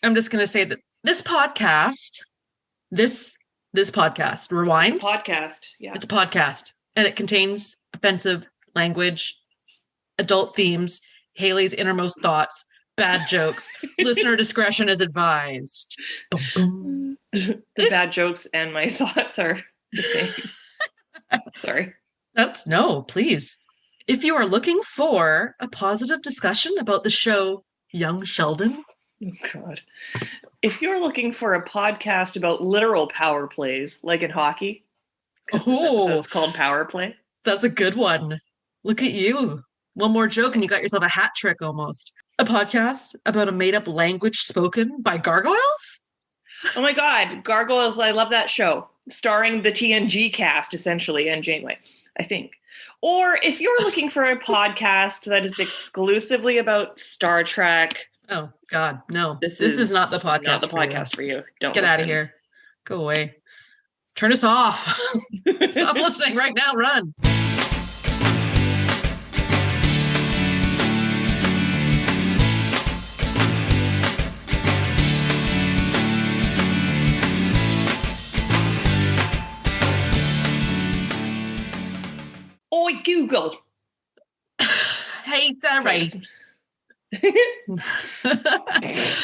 I'm just going to say that this podcast, Rewind, Podcast. Yeah. it's a podcast and it contains offensive language, adult themes, Haley's innermost thoughts, bad jokes. Listener discretion is advised. Boom, boom. The bad jokes and my thoughts are the same. Sorry. No, please. If you are looking for a positive discussion about the show Young Sheldon. Oh, God. If you're looking for a podcast about literal power plays, like in hockey, it's called Power Play. That's a good one. Look at you. One more joke and you got yourself a hat trick almost. A podcast about a made-up language spoken by gargoyles? Oh my God, Gargoyles, I love that show. Starring the TNG cast, essentially, and Janeway, I think. Or if you're looking for a podcast that is exclusively about Star Trek. Oh, God, no. This is not the podcast. Not the podcast for you. Don't get out of here. Go away. Turn us off. Stop listening right now. Run. Oi, Google. Hey, Sara.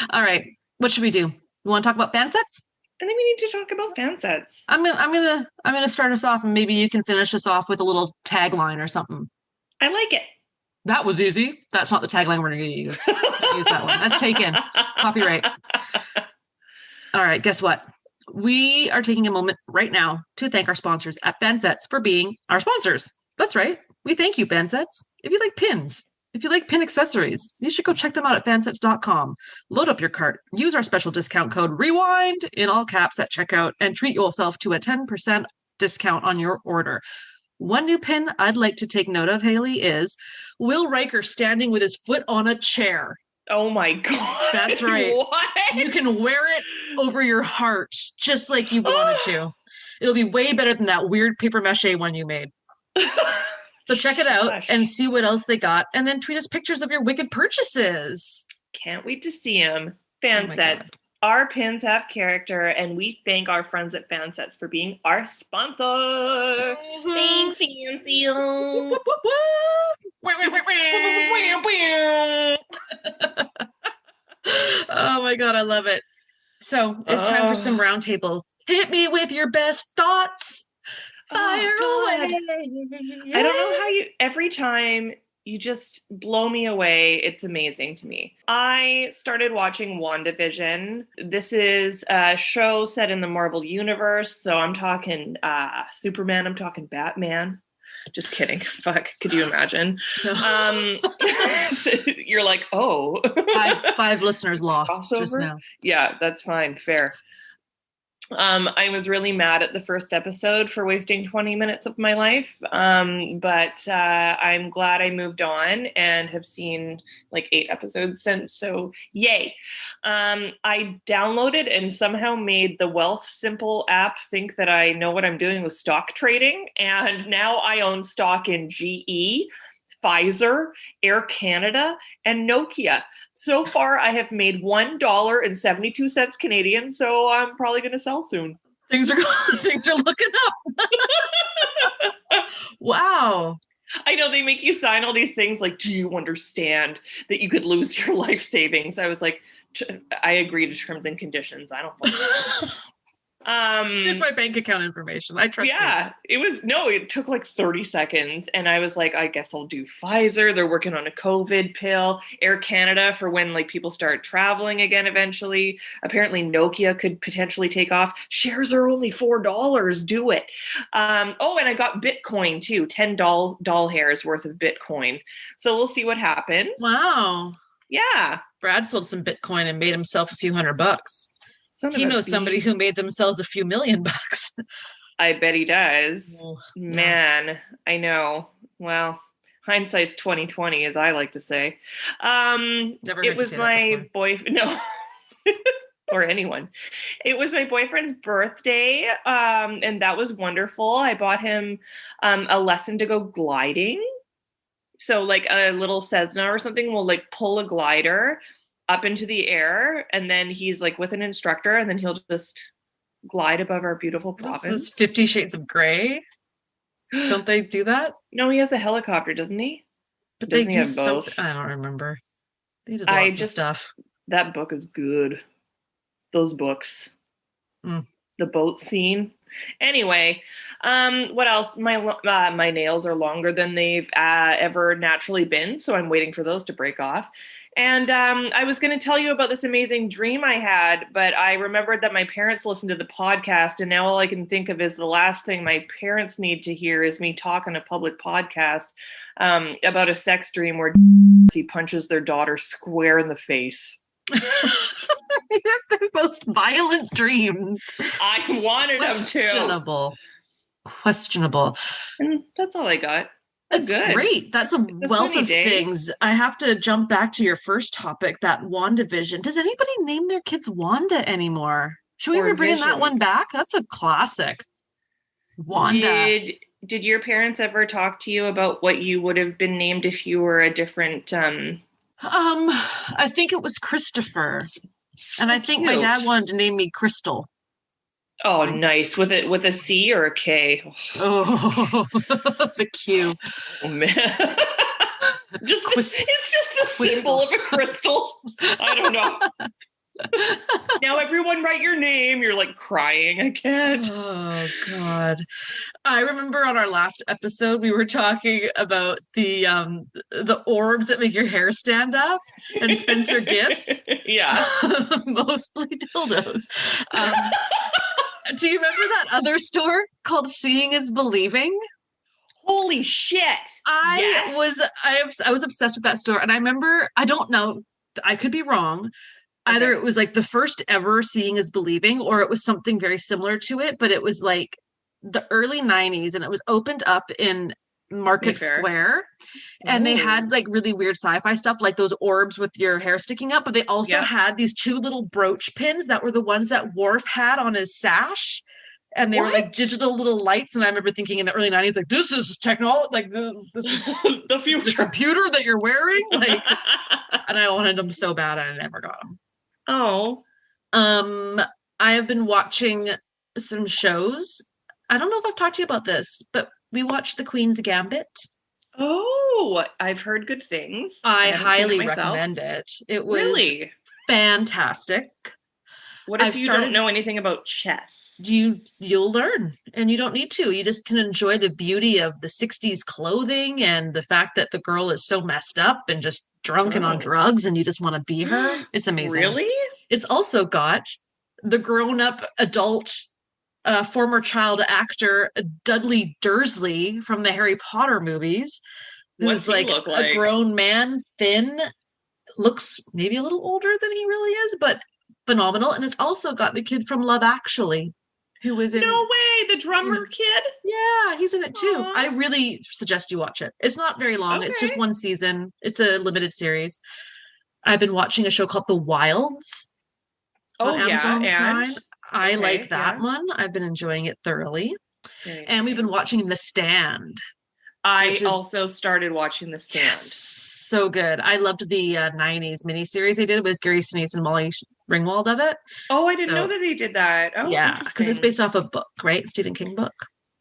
All right. What should we do? You want to talk about fan sets? I think we need to talk about fan sets. I'm gonna start us off, and maybe you can finish us off with a little tagline or something. I like it. That was easy. That's not the tagline we're gonna use. Use that one. That's taken. Copyright. All right. Guess what? We are taking a moment right now to thank our sponsors at Fansets for being our sponsors. That's right. We thank you, Fansets. If you like pins, if you like pin accessories, you should go check them out at fansets.com. Load up your cart, use our special discount code REWIND in all caps at checkout, and treat yourself to a 10% discount on your order. One new pin I'd like to take note of, Haley, is Will Riker standing with his foot on a chair. Oh my God. That's right. What? You can wear it over your heart just like you wanted to. It'll be way better than that weird paper mache one you made. So check it out and see what else they got, and then tweet us pictures of your wicked purchases. Can't wait to see them. Fansets. Our pins have character, and we thank our friends at Fansets for being our sponsor. Mm-hmm. Thanks, Fancy. Oh my God, I love it. So it's time for some roundtable. Hit me with your best thoughts. Fire away. I don't know how every time you just blow me away. It's amazing to me. I started watching WandaVision. This is a show set in the Marvel Universe. So I'm talking Superman. I'm talking Batman. Just kidding. Fuck. Could you imagine? No. You're like, oh. five listeners lost crossover? Just now. Yeah, that's fine. Fair. I was really mad at the first episode for wasting 20 minutes of my life. But I'm glad I moved on and have seen like 8 episodes since. So yay. I downloaded and somehow made the Wealth Simple app think that I know what I'm doing with stock trading. And now I own stock in GE, Pfizer, Air Canada, and Nokia. So far, I have made $1.72 Canadian, so I'm probably going to sell soon. Things are looking up. Wow. I know they make you sign all these things like, do you understand that you could lose your life savings? I was like, I agree to terms and conditions. I don't fucking Here's my bank account information. I trust you. It took like 30 seconds. And I was like, I guess I'll do Pfizer. They're working on a COVID pill. Air Canada for when like people start traveling again eventually. Apparently Nokia could potentially take off. Shares are only $4. Do it. And I got Bitcoin too. 10 doll hairs worth of Bitcoin. So we'll see what happens. Wow. Yeah. Brad sold some Bitcoin and made himself a few $100. He knows somebody who made themselves a few $1 million. I bet he does. Oh, man, yeah. I know. Well, hindsight's 2020, as I like to say. It was my boyfriend. No, or anyone. It was my boyfriend's birthday, and that was wonderful. I bought him a lesson to go gliding. So, like a little Cessna or something will like pull a glider. up into the air, and then he's like with an instructor, and then he'll just glide above our beautiful province. This is 50 Shades of Grey. Don't they do that? No, he has a helicopter, doesn't he? But Doesn't they he do have both? I don't remember. They did lots of stuff. That book is good. Those books. The boat scene. Anyway, what else? My nails are longer than they've ever naturally been, so I'm waiting for those to break off. And I was going to tell you about this amazing dream I had, but I remembered that my parents listened to the podcast, and now all I can think of is the last thing my parents need to hear is me talk on a public podcast about a sex dream where he punches their daughter square in the face. The most violent dreams. I wanted them to. Questionable. And that's all I got. That's good. Great. That's a wealth of things. I have to jump back to your first topic, that WandaVision. Does anybody name their kids Wanda anymore? Should we be bringing that one back? That's a classic. Wanda. Did your parents ever talk to you about what you would have been named if you were a different I think it was Christopher. And I think my dad wanted to name me Crystal. Oh, nice. With a C or a K? Oh, the Q. Oh, man. It's just the symbol of a crystal. I don't know. Now everyone write your name. You're like crying. I can't. Oh, God. I remember on our last episode, we were talking about the orbs that make your hair stand up and Spencer gifts. Yeah. Mostly dildos. Do you remember that other store called Seeing is Believing? Holy shit. I was obsessed with that store. And I remember, I don't know, I could be wrong. Either it was like the first ever Seeing is Believing, or it was something very similar to it, but it was like the early 90s, and it was opened up in Market Square. And they had like really weird sci-fi stuff, like those orbs with your hair sticking up, but they also had these two little brooch pins that were the ones that Worf had on his sash. And they were like digital little lights. And I remember thinking in the early 90s, like, this is technology, like this is the future. The computer that you're wearing. Like, and I wanted them so bad, and I never got them. Oh. I have been watching some shows. I don't know if I've talked to you about this, but we watched The Queen's Gambit. Oh, I've heard good things. I highly recommend it. It was really fantastic. What if you don't know anything about chess? You'll learn, and you don't need to. You just can enjoy the beauty of the 60s clothing and the fact that the girl is so messed up and just drunk and on drugs, and you just want to be her. It's amazing. Really? It's also got the grown-up adult former child actor Dudley Dursley from the Harry Potter movies, who's like a grown man, thin, looks maybe a little older than he really is, but phenomenal. And it's also got the kid from Love Actually, who was in... No way, the drummer kid? Yeah, he's in it too. Aww. I really suggest you watch it. It's not very long. Okay. It's just one season. It's a limited series. I've been watching a show called The Wilds on Amazon Prime. I like that one. I've been enjoying it thoroughly. Okay. And we've been watching The Stand. I also started watching The Stand. Yes, so good. I loved the 90s miniseries they did with Gary Sinise and Molly Ringwald of it. Oh, I didn't know that they did that. Oh, yeah, because it's based off a book, right? Stephen King book.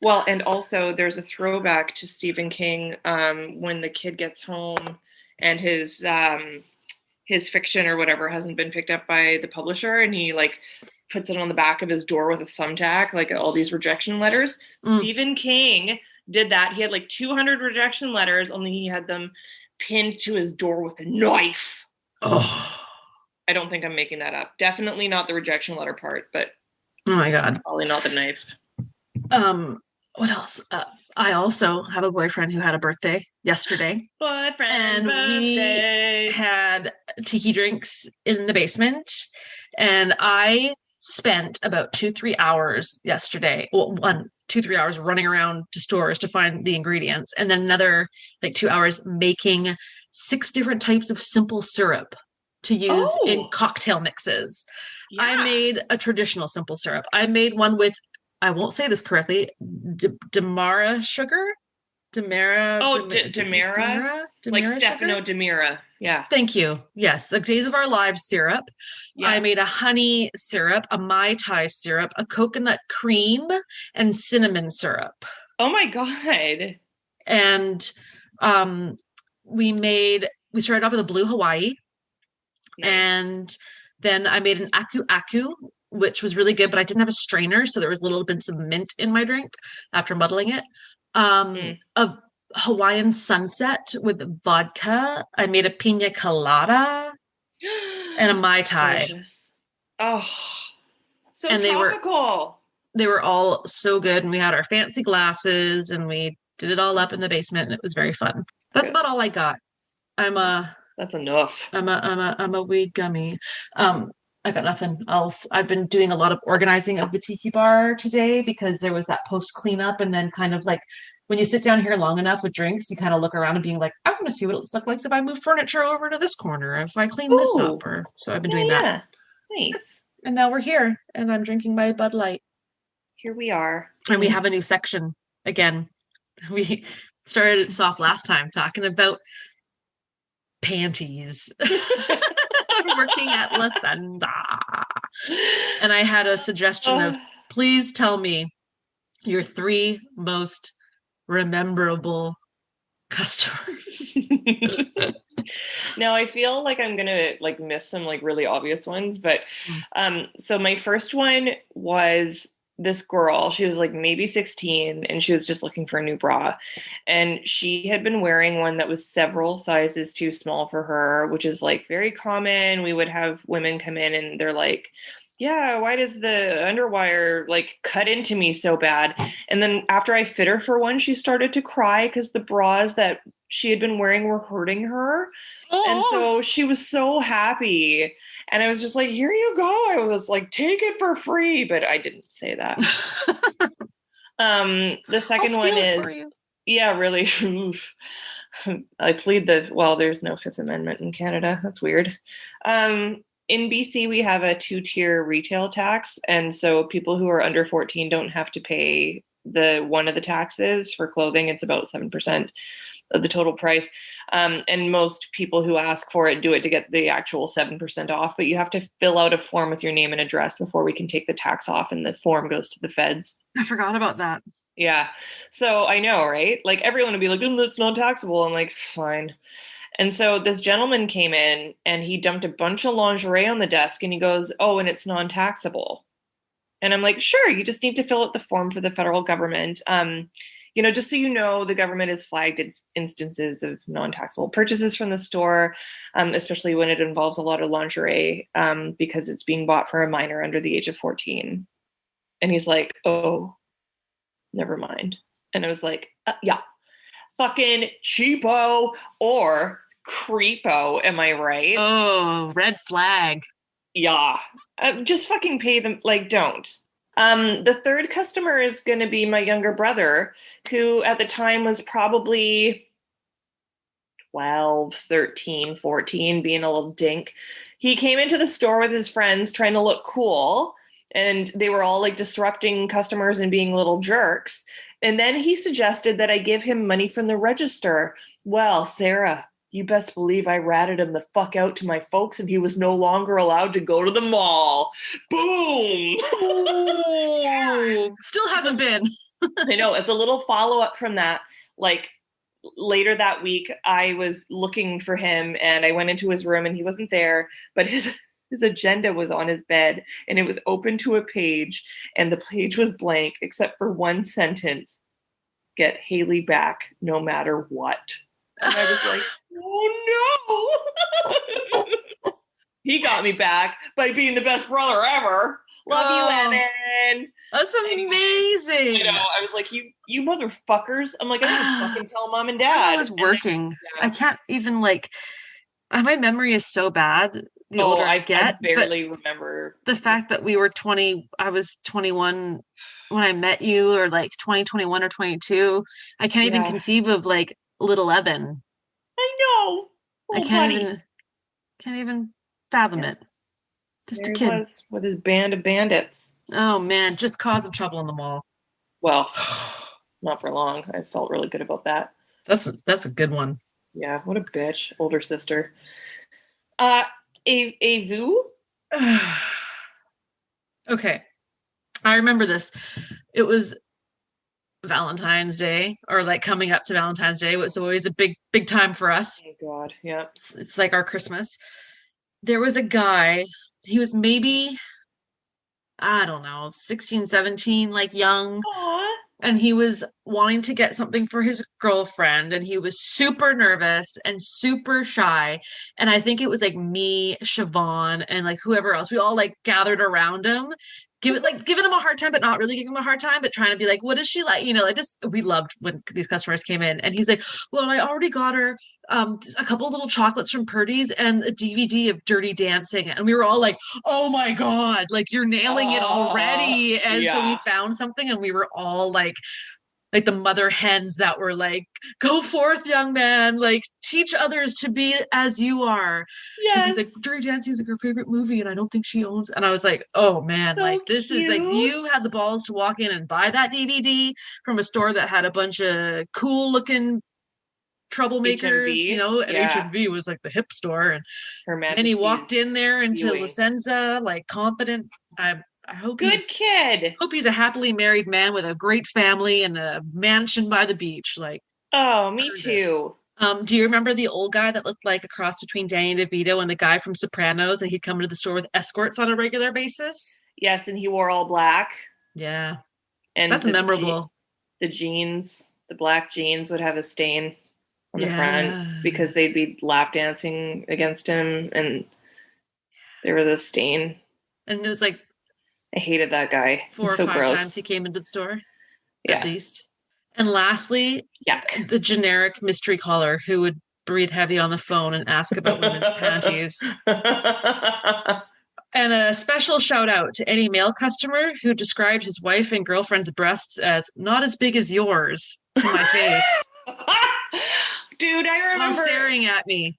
Well, and also there's a throwback to Stephen King when the kid gets home and his fiction or whatever hasn't been picked up by the publisher, and he like puts it on the back of his door with a thumbtack, like all these rejection letters. Stephen King did that. He had like 200 rejection letters, only he had them pinned to his door with a knife. Oh, I don't think I'm making that up. Definitely not the rejection letter part, but oh my God, probably not the knife. What else? I also have a boyfriend who had a birthday yesterday. And we had tiki drinks in the basement, and I spent about 2-3 hours yesterday. Well, 2-3 hours running around to stores to find the ingredients, and then another like 2 hours making 6 different types of simple syrup to use in cocktail mixes. Yeah. I made a traditional simple syrup. I made one with, I won't say this correctly, Demerara sugar. Demerara. Like Stefano Demira. Yeah. Thank you. Yes, the Days of Our Lives syrup. Yeah. I made a honey syrup, a Mai Tai syrup, a coconut cream, and cinnamon syrup. Oh my God. And we started off with a blue Hawaii. Nice. And then I made an aku aku, which was really good, but I didn't have a strainer, so there was little bits of mint in my drink after muddling it. A Hawaiian sunset with vodka. I made a pina colada and a Mai Tai. Delicious. Oh, so And tropical. They were all so good, and we had our fancy glasses, and we did it all up in the basement, and it was very fun. That's about all I got. That's enough. I'm a wee gummy. I got nothing else. I've been doing a lot of organizing of the tiki bar today because there was that post cleanup, and then kind of like when you sit down here long enough with drinks, you kind of look around and being like, I want to see what it looks like if I move furniture over to this corner, if I clean this up, or so I've been doing that. Nice. And now we're here, and I'm drinking my Bud Light. Here we are, and we have a new section again. We started it soft last time talking about panties. Working at La Senda. And I had a suggestion of, please tell me your 3 most rememberable customers. Now I feel like I'm gonna like miss some like really obvious ones, but so my first one was this girl. She was like maybe 16, and she was just looking for a new bra, and she had been wearing one that was several sizes too small for her, which is like very common. We would have women come in and they're like, yeah, why does the underwire like cut into me so bad? And then after I fit her for one, she started to cry because the bras that she had been wearing were hurting her. And so she was so happy. And I was just like, here you go. I was like, take it for free. But I didn't say that. The second one is, yeah, really. I plead there's no Fifth Amendment in Canada. That's weird. In BC, we have a 2-tier retail tax. And so people who are under 14 don't have to pay one of the taxes for clothing. It's about 7% of the total price. And most people who ask for it do it to get the actual 7% off, but you have to fill out a form with your name and address before we can take the tax off, and the form goes to the feds. I forgot about that. Yeah. So I know, right? Like everyone would be like, it's non-taxable. I'm like, fine. And so this gentleman came in and he dumped a bunch of lingerie on the desk, and he goes, oh, and it's non-taxable. And I'm like, sure, you just need to fill out the form for the federal government. Just so you know, the government has flagged instances of non-taxable purchases from the store, especially when it involves a lot of lingerie, because it's being bought for a minor under the age of 14. And he's like, oh, never mind. And I was like, yeah, fucking cheapo or creepo. Am I right? Oh, red flag. Yeah. Just fucking pay them. Like, don't. The third customer is going to be my younger brother, who at the time was probably 12, 13, 14, being a little dink. He came into the store with his friends trying to look cool, and they were all like disrupting customers and being little jerks. And then he suggested that I give him money from the register. Well, Sarah, you best believe I ratted him the fuck out to my folks, and he was no longer allowed to go to the mall. Boom! Oh, still hasn't been. I know. As a little follow-up from that, like later that week, I was looking for him, and I went into his room, and he wasn't there, but his agenda was on his bed, and it was open to a page, and the page was blank except for one sentence: get Haley back no matter what. And I was like, oh no. He got me back by being the best brother ever. Love you, Evan. That's amazing. I know. I was like, you motherfuckers. I'm like, I didn't fucking tell mom and dad. I was working. I can't even my memory is so bad the older I get. I barely remember. The fact that we were 20, I was 21 when I met you, or like 21 or 22. I can't even conceive of like little Evan. I know. I can't even fathom it. Just there a kid was with his band of bandits. Oh man, just causing trouble in the mall. Well, not for long. I felt really good about that. That's a good one. Yeah, what a bitch. Older sister. Avu? Okay. I remember this. It was Valentine's Day, or like coming up to Valentine's Day. It was always a big time for us. Oh God, yeah. It's like our Christmas. There was a guy, he was maybe, I don't know, 16, 17, like young. Aww. And he was wanting to get something for his girlfriend, and he was super nervous and super shy. And I think it was like me, Siobhan, and like whoever else. We all like gathered around him, giving him a hard time, but not really giving him a hard time, but trying to be like, what is she like? Like just we loved when these customers came in. And he's like, well, I already got her a couple of little chocolates from Purdy's and a DVD of Dirty Dancing. And we were all like, oh my God, like you're nailing it already. And so we found something, and we were all like the mother hens that were like, go forth, young man, like teach others to be as you are. Yes. He's like, Dirty Dancing is like her favorite movie, and I don't think she owns. And I was like, oh man, so like this cute. Is like, you had the balls to walk in and buy that DVD from a store that had a bunch of cool looking troublemakers, HMV. And HMV was like the hip store, and he walked in there into La Senza like confident. I hope good kid. Hope he's a happily married man with a great family and a mansion by the beach. Like, oh, me too. Do you remember the old guy that looked like a cross between Danny DeVito and the guy from Sopranos, and he'd come into the store with escorts on a regular basis? Yes, and he wore all black. Yeah, and that's memorable. The jeans, the black jeans, would have a stain on the front because they'd be lap dancing against him, and there was a stain. And it was like, I hated that guy. 4 or 5 times he came into the store, at least. And lastly, the generic mystery caller who would breathe heavy on the phone and ask about women's panties. And a special shout out to any male customer who described his wife and girlfriend's breasts as not as big as yours to my face. Dude, I remember. While staring at me.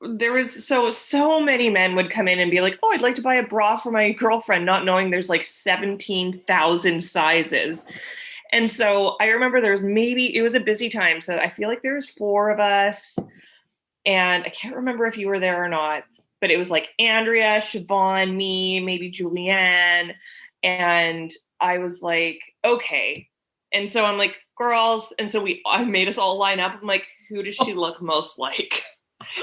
There was so many men would come in and be like, oh, I'd like to buy a bra for my girlfriend, not knowing there's like 17,000 sizes. And so I remember it was a busy time. So I feel like there was 4 of us, and I can't remember if you were there or not, but it was like Andrea, Siobhan, me, maybe Julianne. And I was like, okay. And so I'm like, girls. And so I made us all line up. I'm like, who does she look most like?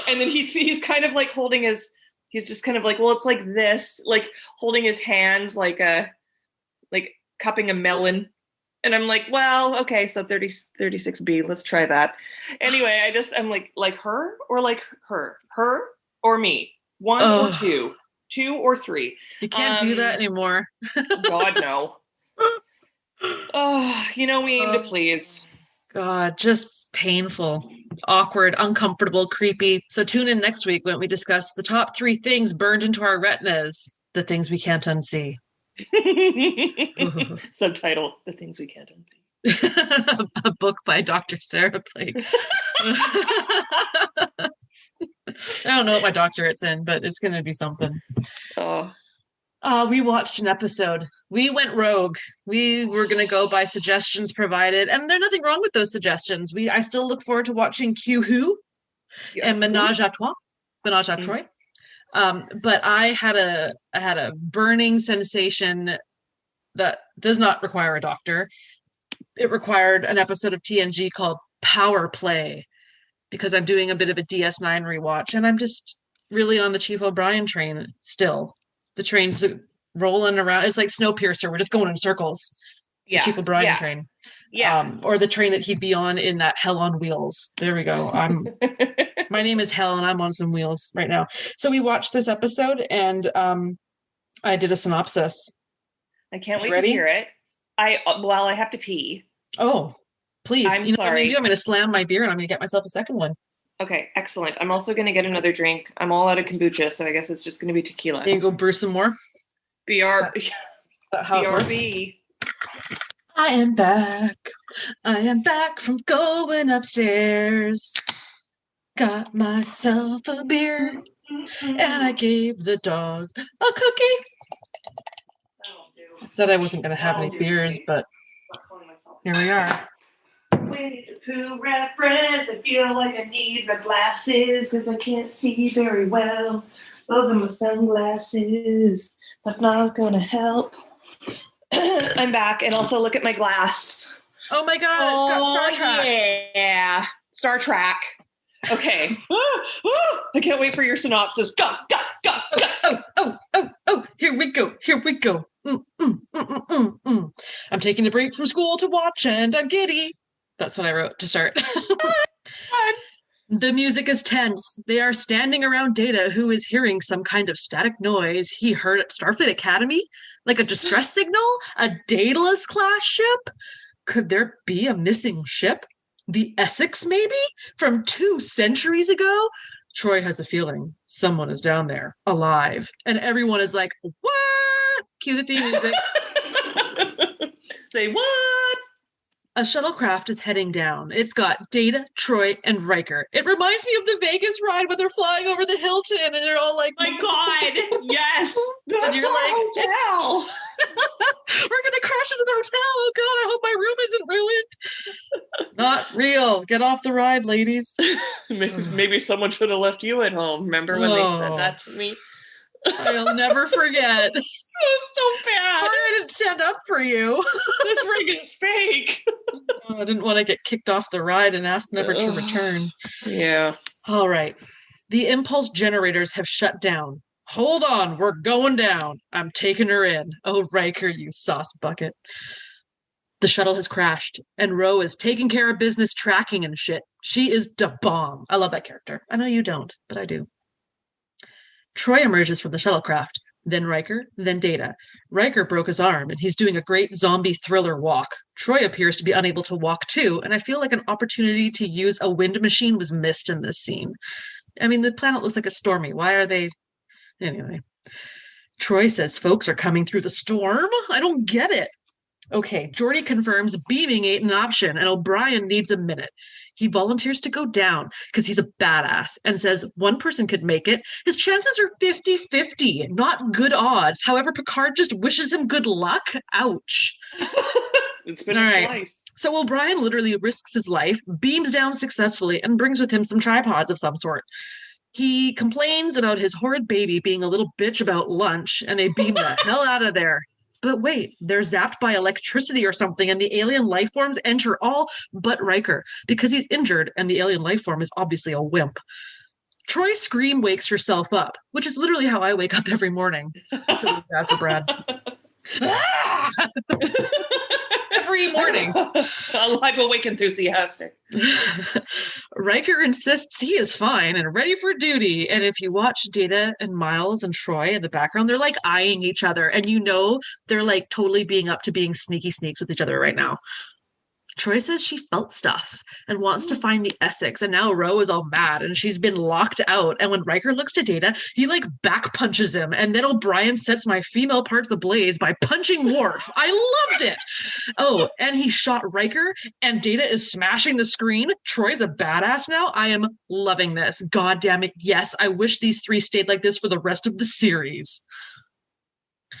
And then he's kind of like he's just kind of like, well, it's like this, like holding his hands like cupping a melon. And I'm like, well, okay, so 36B, let's try that. Anyway, I'm like her or like her or me, 1 or 2 or 3. You can't do that anymore. God, no. Oh, we aim to please. God, just painful, awkward, uncomfortable, creepy. So tune in next week when we discuss the top 3 things burned into our retinas, the things we can't unsee. Subtitle, The Things We Can't Unsee. A book by Dr. Sara Blake. I don't know what my doctorate's in, but it's going to be something. Oh. We watched an episode. We went rogue. We were going to go by suggestions provided, and there's nothing wrong with those suggestions. I still look forward to watching Q Who and Ménage à Trois. But I had a burning sensation that does not require a doctor. It required an episode of TNG called PowerPlay, because I'm doing a bit of a DS9 rewatch, and I'm just really on the Chief O'Brien train still. The train's rolling around. It's like Snowpiercer. We're just going in circles. The Chief O'Brien train. Yeah. Or the train that he'd be on in that Hell on Wheels. There we go. My name is Hell, and I'm on some wheels right now. So we watched this episode, and I did a synopsis. I can't wait to hear it. I have to pee. Oh, please. I'm sorry. What I'm going to do? I'm going to slam my beer, and I'm going to get myself a second one. Okay, excellent. I'm also going to get another drink. I'm all out of kombucha, so I guess it's just going to be tequila. Then you go brew some more? BRB. I am back. I am back from going upstairs. Got myself a beer, and I gave the dog a cookie. I said I wasn't going to have any beers, but here we are. Winnie the Pooh reference. I feel like I need my glasses because I can't see very well. Those are my sunglasses. That's not gonna help. I'm back, and also look at my glass. Oh my God, it's got Star Trek. Yeah, Star Trek. Okay. I can't wait for your synopsis. Go, go, go, go. Oh, here we go. I'm taking a break from school to watch, and I'm giddy. That's what I wrote to start. The music is tense. They are standing around Data, who is hearing some kind of static noise he heard at Starfleet Academy, like a distress signal, a Daedalus class ship. Could there be a missing ship? The Essex, maybe? From 2 centuries ago? Troy has a feeling someone is down there, alive. And everyone is like, what? Cue the theme music. Say what? A shuttlecraft is heading down. It's got Data, Troy, and Riker. It reminds me of the Vegas ride when they're flying over the Hilton and they're all like, my God, yes. That's and you're like, hotel. We're going to crash into the hotel. Oh God, I hope my room isn't ruined. Not real. Get off the ride, ladies. Maybe someone should have left you at home. Remember when they said that to me? I'll never forget. It was so bad. Sorry I didn't stand up for you. This ring is fake. I didn't want to get kicked off the ride and asked never to return. Yeah. All right. The impulse generators have shut down. Hold on, we're going down. I'm taking her in. Oh, Riker, you sauce bucket. The shuttle has crashed, and Ro is taking care of business tracking and shit. She is da bomb. I love that character. I know you don't, but I do. Troy emerges from the shuttlecraft, then Riker, then Data. Riker broke his arm, and he's doing a great zombie thriller walk. Troy appears to be unable to walk too, and I feel like an opportunity to use a wind machine was missed in this scene. I mean, the planet looks like it's stormy. Why are they... Anyway. Troy says folks are coming through the storm? I don't get it. Okay, Geordi confirms beaming ain't an option, and O'Brien needs a minute. He volunteers to go down because he's a badass and says one person could make it. His chances are 50-50, not good odds. However, Picard just wishes him good luck. Ouch. It's been all a right. slice. So O'Brien literally risks his life, beams down successfully, and brings with him some tripods of some sort. He complains about his horrid baby being a little bitch about lunch, and they beam the hell out of there. But wait, they're zapped by electricity or something, and the alien life forms enter all but Riker because he's injured, and the alien life form is obviously a wimp. Troy scream wakes herself up, which is literally how I wake up every morning. It's really bad for Brad. Every morning. A live awake enthusiastic. Riker insists he is fine and ready for duty. And if you watch Data and Miles and Troy in the background, they're like eyeing each other. And you know they're like totally being up to being sneaky sneaks with each other right now. Troy says she felt stuff and wants to find the Essex, and now Ro is all mad and she's been locked out. And when Riker looks to Data, he like back punches him, and then O'Brien sets my female parts ablaze by punching Worf. I loved it. Oh, and he shot Riker, and Data is smashing the screen. Troy's a badass now. I am loving this. God damn it. Yes, I wish these three stayed like this for the rest of the series.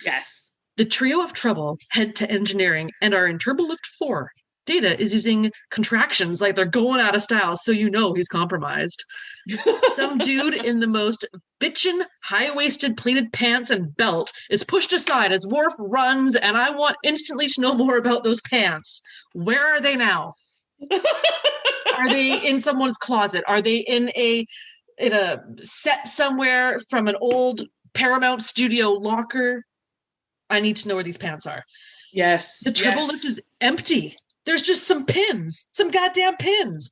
Yes. The trio of trouble head to engineering and are in Turbolift 4. Data is using contractions like they're going out of style, so you know he's compromised. Some dude in the most bitchin' high-waisted pleated pants and belt is pushed aside as Worf runs, and I want instantly to know more about those pants. Where are they now? Are they in someone's closet? Are they in a set somewhere from an old Paramount Studio locker? I need to know where these pants are. Yes. The Turbolift is empty. There's just some pins, some goddamn pins.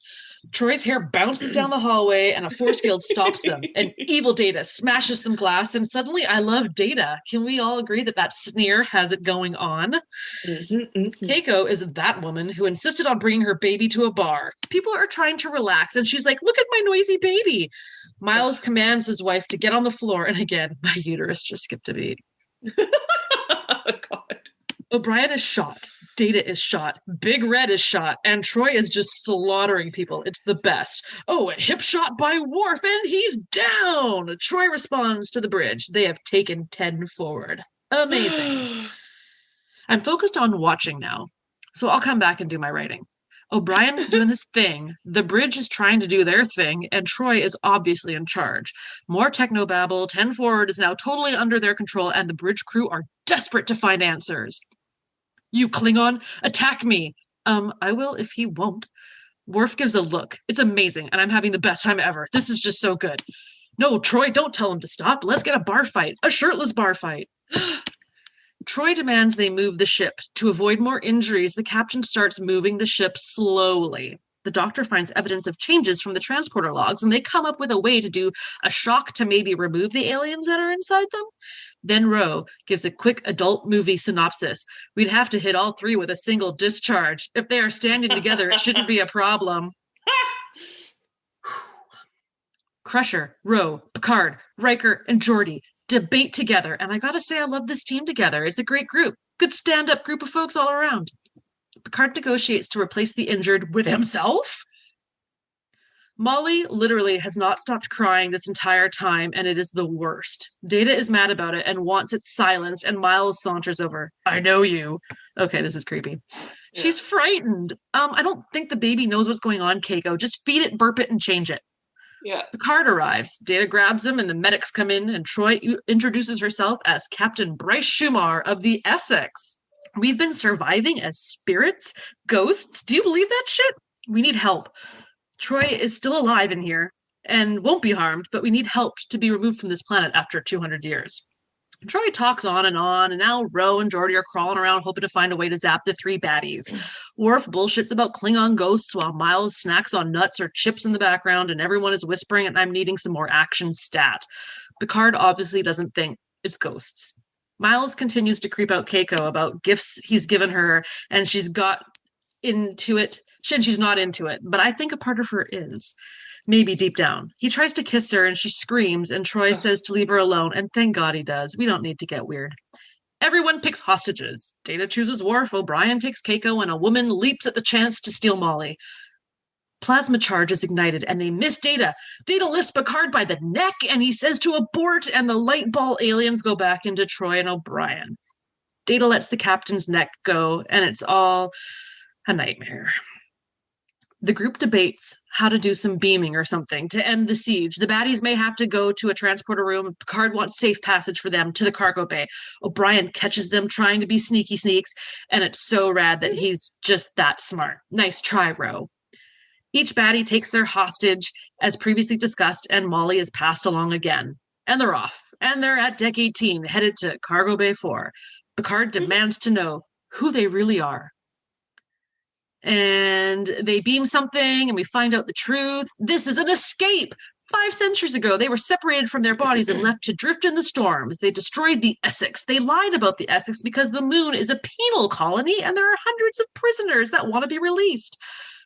Troy's hair bounces down the hallway and a force field stops them. And evil Data smashes some glass, and suddenly I love Data. Can we all agree that that sneer has it going on? Keiko is that woman who insisted on bringing her baby to a bar. People are trying to relax, and she's like, look at my noisy baby. Miles commands his wife to get on the floor, and again, my uterus just skipped a beat. God. O'Brien is shot. Data is shot. Big Red is shot. And Troy is just slaughtering people. It's the best. Oh, a hip shot by Worf, and he's down. Troy responds to the bridge. They have taken 10 forward. Amazing. I'm focused on watching now, so I'll come back and do my writing. O'Brien is doing his thing. The bridge is trying to do their thing, and Troy is obviously in charge. More technobabble. 10 forward is now totally under their control, and the bridge crew are desperate to find answers. You Klingon, attack me. I will if he won't. Worf gives a look. It's amazing, and I'm having the best time ever. This is just so good. No, Troy, don't tell him to stop. Let's get a bar fight. A shirtless bar fight. Troy demands they move the ship. To avoid more injuries, the captain starts moving the ship slowly. The doctor finds evidence of changes from the transporter logs, and they come up with a way to do a shock to maybe remove the aliens that are inside them. Then Ro gives a quick adult movie synopsis. We'd have to hit all three with a single discharge. If they are standing together, it shouldn't be a problem. Crusher, Ro, Picard, Riker, and Geordi debate together, and I gotta say I love this team together. It's a great group. Good stand-up group of folks all around. Picard negotiates to replace the injured with himself. Molly literally has not stopped crying this entire time, and it is the worst. Data is mad about it and wants it silenced, and Miles saunters over. I know you. Okay, this is creepy. Yeah. She's frightened. I don't think the baby knows what's going on, Keiko. Just feed it, burp it, and change it. Yeah. Picard arrives. Data grabs him, and the medics come in, and Troy introduces herself as Captain Bryce Shumar of the Essex. We've been surviving as spirits, ghosts. Do you believe that shit? We need help. Troy is still alive in here and won't be harmed, but we need help to be removed from this planet after 200 years. Troy talks on, and now Ro and Geordi are crawling around hoping to find a way to zap the three baddies. Worf bullshits about Klingon ghosts while Miles snacks on nuts or chips in the background, and everyone is whispering, and I'm needing some more action stat. Picard obviously doesn't think it's ghosts. Miles continues to creep out Keiko about gifts he's given her, and she's got into it. She's not into it, but I think a part of her is. Maybe deep down. He tries to kiss her and she screams, and Troy says to leave her alone, and thank God he does. We don't need to get weird. Everyone picks hostages. Data chooses Worf, O'Brien takes Keiko, and a woman leaps at the chance to steal Molly. Plasma charge is ignited, and they miss Data. Data lifts Picard by the neck, and he says to abort, and the light ball aliens go back into Troy and O'Brien. Data lets the captain's neck go, and it's all a nightmare. The group debates how to do some beaming or something to end the siege. The baddies may have to go to a transporter room. Picard wants safe passage for them to the cargo bay. O'Brien catches them trying to be sneaky sneaks, and it's so rad that he's just that smart. Nice try, Ro. Each baddie takes their hostage, as previously discussed, and Molly is passed along again. And they're off. And they're at Deck 18, headed to Cargo Bay 4. Picard demands to know who they really are. And they beam something, and we find out the truth. This is an escape. 5 centuries ago, they were separated from their bodies and left to drift in the storms. They destroyed the Essex. They lied about the Essex because the moon is a penal colony, and there are hundreds of prisoners that want to be released.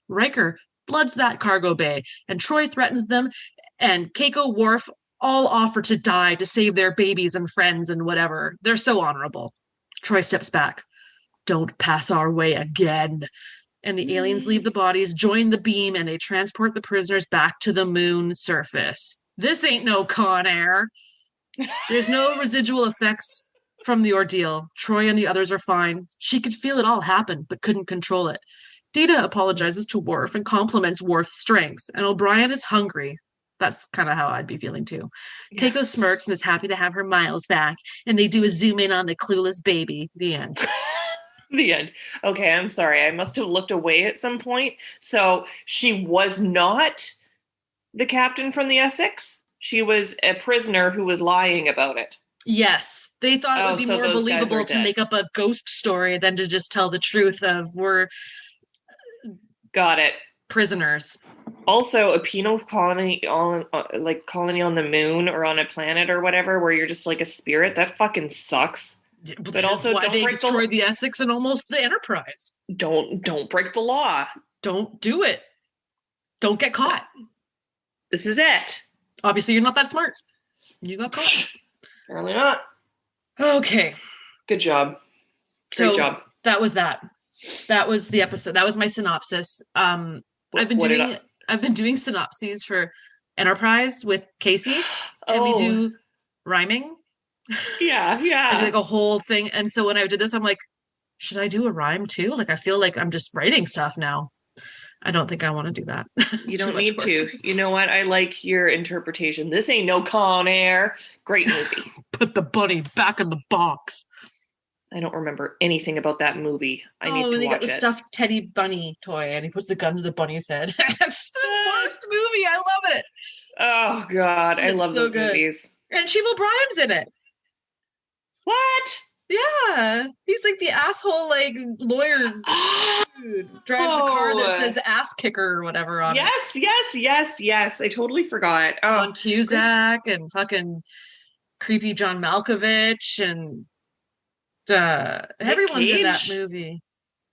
Riker floods that cargo bay, and Troy threatens them, and Keiko, Worf all offer to die to save their babies and friends and whatever. They're so honorable. Troy steps back. Don't pass our way again. And the aliens leave the bodies, join the beam, and they transport the prisoners back to the moon surface. This ain't no Con Air. There's no residual effects from the ordeal. Troy and the others are fine. She could feel it all happen, but couldn't control it. Data apologizes to Worf and compliments Worf's strengths, and O'Brien is hungry. That's kind of how I'd be feeling too. Yeah. Keiko smirks and is happy to have her Miles back, and they do a zoom in on the clueless baby. The end. The end. Okay, I'm sorry. I must have looked away at some point. So she was not the captain from the Essex? She was a prisoner who was lying about it. Yes. They thought it would be more believable to make up a ghost story than to just tell the truth of we're... Got it. Prisoners. Also, a penal colony on colony on the moon or on a planet or whatever where you're just like a spirit, that fucking sucks. Yeah, but also, why they destroyed the Essex and almost the Enterprise. Don't break the law. Don't do it. Don't get caught. This is it. Obviously, you're not that smart. You got caught. Apparently not. Okay. Good job. Great job. That was that. That was the episode. That was my synopsis. I've been doing synopses for Enterprise with Casey, and we do rhyming. Yeah. I do like a whole thing. And so when I did this, I'm like, should I do a rhyme too? Like, I feel like I'm just writing stuff now. I don't think I want to do that. You don't need to. You know what? I like your interpretation. This ain't no Con Air. Great movie. Put the bunny back in the box. I don't remember anything about that movie. I need to watch it. Oh, they got the stuffed teddy bunny toy, and he puts the gun to the bunny's head. It's the worst movie. I love it. Oh, God. I love those movies. And Shiv O'Brien's in it. What? Yeah. He's like the asshole, like, lawyer dude. Drives the car that says ass kicker or whatever on it. Yes. I totally forgot. John Cusack and fucking creepy John Malkovich and everyone's in that movie.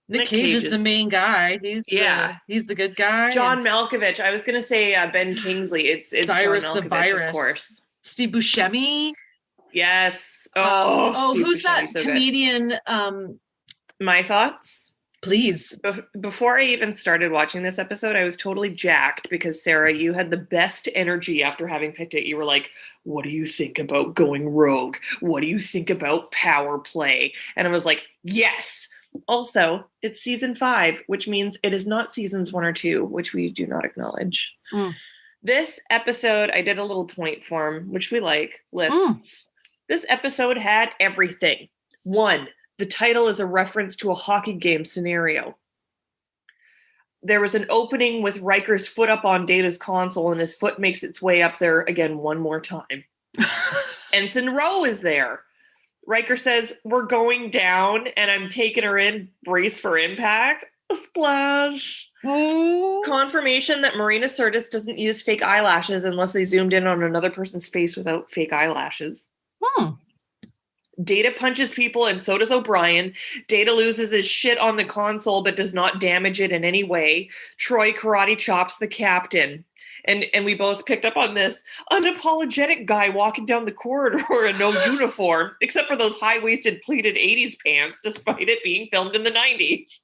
Nick Cage is the main guy. He's the good guy. John Malkovich. I was gonna say Ben Kingsley. It's Cyrus John Malkovich, the Virus, of course. Steve Buscemi. Yes. Who's that comedian? My thoughts. Please. Before I even started watching this episode, I was totally jacked because, Sarah, you had the best energy after having picked it. You were like, what do you think about going rogue? What do you think about PowerPlay? And I was like, yes. Also, it's season 5, which means it is not seasons 1 or 2, which we do not acknowledge. This episode, I did a little point form, which we like, lists. This episode had everything. 1, the title is a reference to a hockey game scenario. There was an opening with Riker's foot up on Data's console, and his foot makes its way up there again one more time. Ensign Rowe is there. Riker says, we're going down, and I'm taking her in, brace for impact. Splash. Confirmation that Marina Sirtis doesn't use fake eyelashes unless they zoomed in on another person's face without fake eyelashes. Data punches people, and so does O'Brien. Data loses his shit on the console, but does not damage it in any way. Troy karate chops the captain. And we both picked up on this unapologetic guy walking down the corridor in no uniform, except for those high-waisted pleated 80s pants, despite it being filmed in the 90s.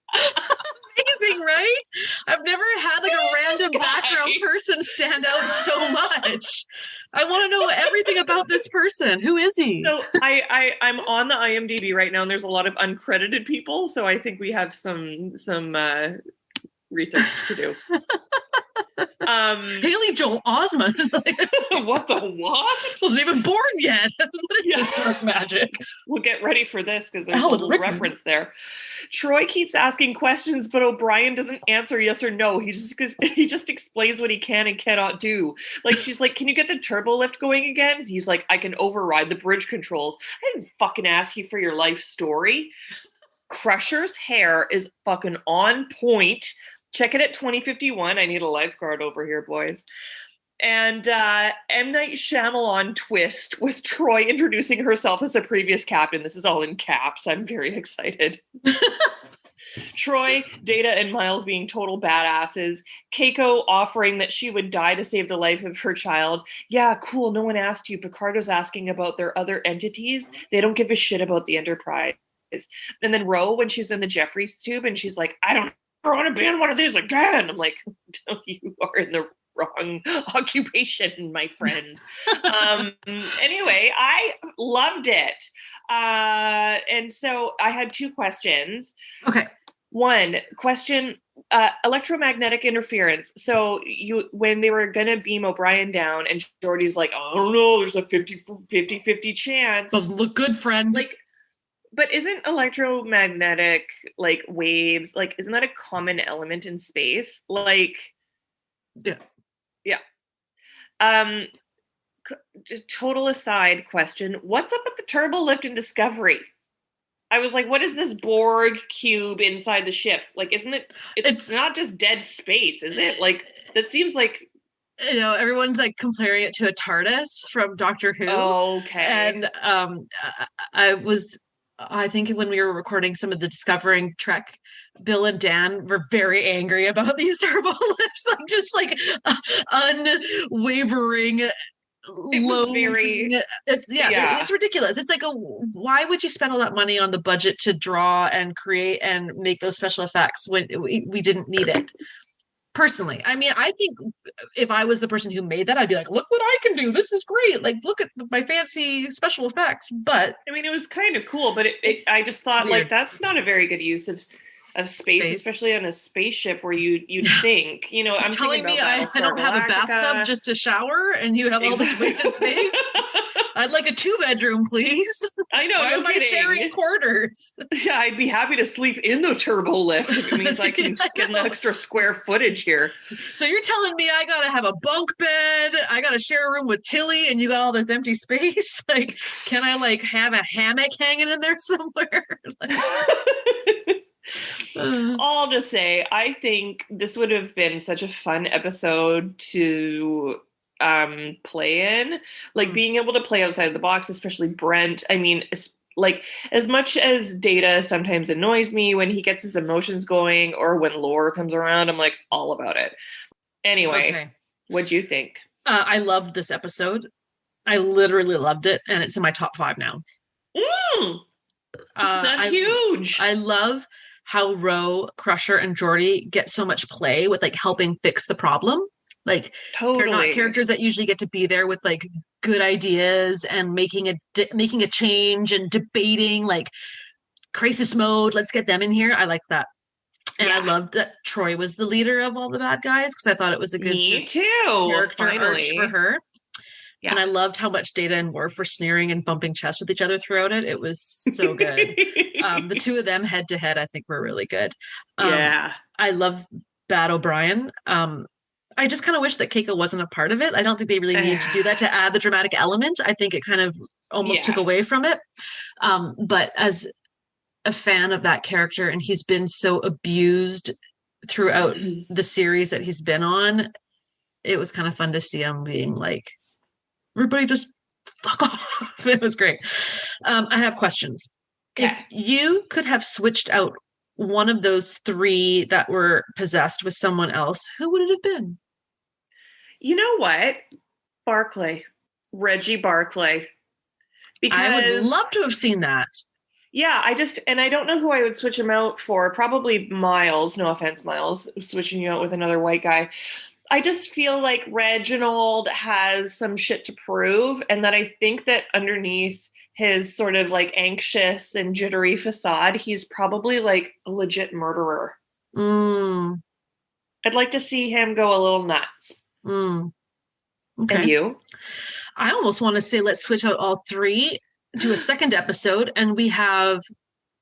Amazing, right? I've never had like a random background person stand out so much. I want to know everything about this person. Who is he? So I'm on the IMDb right now, and there's a lot of uncredited people. So I think we have some research to do. Haley Joel Osment. What the what? Wasn't even born yet. What is this dark magic? We'll get ready for this because there's a little reference there. Troy keeps asking questions, but O'Brien doesn't answer yes or no. He just explains what he can and cannot do. Like, she's like, can you get the turbo lift going again? And he's like, I can override the bridge controls. I didn't fucking ask you for your life story. Crusher's hair is fucking on point. Check it at 2051. I need a lifeguard over here, boys. And M. Night Shyamalan twist with Troy introducing herself as a previous captain. This is all in caps. I'm very excited. Troy, Data, and Miles being total badasses. Keiko offering that she would die to save the life of her child. Yeah, cool. No one asked you. Picardo's asking about their other entities. They don't give a shit about the Enterprise. And then Ro, when she's in the Jeffries tube, and she's like, I don't want to be in one of these again. I'm like, you are in the wrong occupation, my friend. Anyway, I loved it. And so I had 2 questions. Okay. 1 question, electromagnetic interference. So when they were going to beam O'Brien down, and Geordi's like, I don't know, there's a 50-50 chance. Doesn't look good, friend. Like, but isn't electromagnetic, like, waves, like, isn't that a common element in space? Like, yeah. Total aside question, what's up with the turbo lift in Discovery? I was like, what is this Borg cube inside the ship? Like, isn't it, it's not just dead space, is it? Like, that seems like, you know, everyone's like comparing it to a TARDIS from Doctor Who. Okay. And I think when we were recording some of the Discovering Trek, Bill and Dan were very angry about these turbo lifts. Like, just like unwavering. It's ridiculous. It's like, why would you spend all that money on the budget to draw and create and make those special effects when we didn't need it? Personally, I mean, I think if I was the person who made that, I'd be like, look what I can do. This is great. Like, look at my fancy special effects. But I mean, it was kind of cool, but I just thought, weird. Like, that's not a very good use of space, especially on a spaceship where you'd think, you know, I'm telling me I don't have a bathtub just to shower and you have all this wasted space. I'd like a 2-bedroom, please. I know. Why am I sharing quarters? Yeah, I'd be happy to sleep in the turbo lift if it means I can get an extra square footage here. So you're telling me I gotta have a bunk bed, I gotta share a room with Tilly, and you got all this empty space? Like, can I like have a hammock hanging in there somewhere? All to say, I think this would have been such a fun episode to play in, like being able to play outside of the box, especially Brent. I mean, like, as much as Data sometimes annoys me when he gets his emotions going or when lore comes around, I'm like all about it. Anyway, what'd you think? I loved this episode. I literally loved it, and it's in my top 5 now. That's huge. I love how Ro, Crusher, and Geordie get so much play with like helping fix the problem. Like, they're not characters that usually get to be there with like good ideas and making a change and debating, like crisis mode. Let's get them in here. I like that. And I loved that Troy was the leader of all the bad guys, because I thought it was a good character arc for her. Yeah. And I loved how much Data and Worf were sneering and bumping chests with each other throughout it. It was so good. The two of them head to head, I think, were really good. I love Bad O'Brien. I just kind of wish that Keiko wasn't a part of it. I don't think they really needed to do that to add the dramatic element. I think it kind of almost took away from it. But as a fan of that character, and he's been so abused throughout the series that he's been on, it was kind of fun to see him being like, everybody just fuck off. It was great. I have questions. Okay. If you could have switched out one of those 3 that were possessed with someone else, who would it have been? You know what? Reggie Barclay. Because I would love to have seen that. Yeah, I don't know who I would switch him out for. Probably Miles. No offense, Miles. Switching you out with another white guy. I just feel like Reginald has some shit to prove, and that I think that underneath his sort of like anxious and jittery facade, he's probably like a legit murderer. I'd like to see him go a little nuts. Okay. And you? I almost want to say let's switch out all 3, do a second episode, and we have